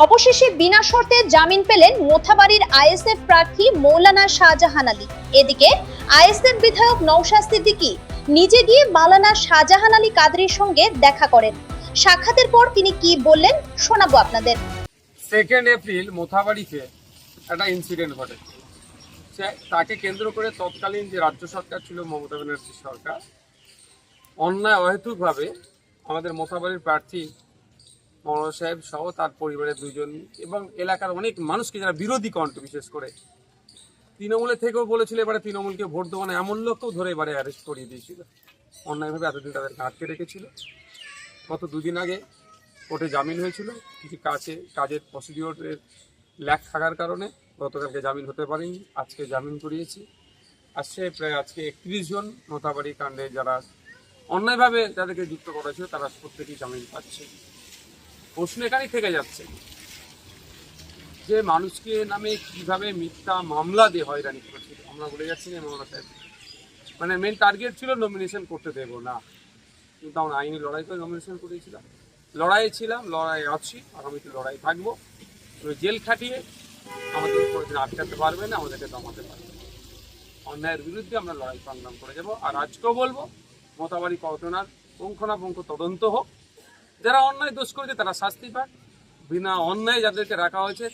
অবশেষে বিনা শর্তে জামিন পেলেন মোথাবাড়ির আইএসএফ প্রার্থী মৌলানা শাহজাহান আলী। এদিকে আইএসএফ বিধায়ক নওশাদ সিদ্দিকী নিজে গিয়ে মাওলানা শাহজাহান আলী কাদরীর সঙ্গে দেখা করেন। সাক্ষাতের পর তিনি কি বললেন শোনাবো আপনাদের। 2 এপ্রিল মোথাবাড়িতে একটা ইনসিডেন্ট ঘটে। তাকে কেন্দ্র করে তৎকালীন যে রাজ্য সরকার ছিল মমতা ব্যানার্জি সরকার অন্যায় অহেতুকভাবে আমাদের মোথাবাড়ির প্রার্থী মৌলানা সাহেব সহ তার পরিবারের 2 জন এবং এলাকার অনেক মানুষকে যারা বিরোধী কণ্ঠ, বিশেষ করে তৃণমূলের থেকেও বলেছিল এবারে তৃণমূলকে ভোট দেবো না এমন লোককেও ধরে এবারে অ্যারেস্ট করিয়ে দিয়েছিল। অন্যায়ভাবে এতদিন তাদেরকে আটকে রেখেছিল। গত 2 দিন আগে কোর্টে জামিন হয়েছিল। কিছু কাজের প্রসিডিওরের ল্যাক থাকার কারণে গতকালকে জামিন হতে পারেনি, আজকে জামিন করিয়েছি। প্রায় আজকে 31 জন মোথাবাড়ি কাণ্ডে যারা অন্যায়ভাবে যাদেরকে যুক্ত করা ছিল তারা প্রত্যেকেই জামিন পাচ্ছে। প্রশ্ন এখানেই থেকে যাচ্ছে যে মানুষকে নামে কিভাবে মিথ্যা মামলা দিয়ে হয়রানি করেছিল। আমরা বলে যাচ্ছি না মৌলানা সাহেব মানে মেন টার্গেট ছিল নমিনেশন করতে দেবো না, কিন্তু আমরা আইনি লড়াই করে নমিনেশন করেছিলাম। লড়াইয়ে ছিলাম, লড়াই আছি, আগামীতে লড়াই থাকবো। জেল খাটিয়ে আমাদের কোনোদিন আটকাতে পারবে না, আমাদেরকে দমাতে পারবে না। অন্যায়ের বিরুদ্ধে আমরা লড়াই সংগ্রাম করে যাবো। আর আজকেও বলবো মোথাবাড়ি ঘটনার পুঙ্খানুপুঙ্খ তদন্ত হোক, যারা অন্যায় দোষ করেছে তারা শাস্তি পাক, বিনা অন্যায় যাদেরকে রাখা হয়েছে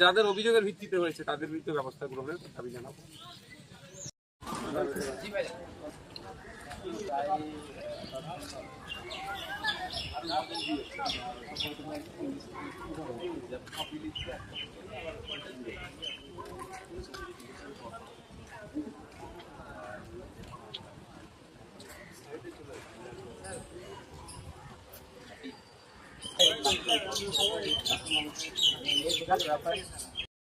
যাদের অভিযোগের ভিত্তিতে হয়েছে তাদের বিরুদ্ধে ব্যবস্থা গ্রহণের দাবি জানাবো।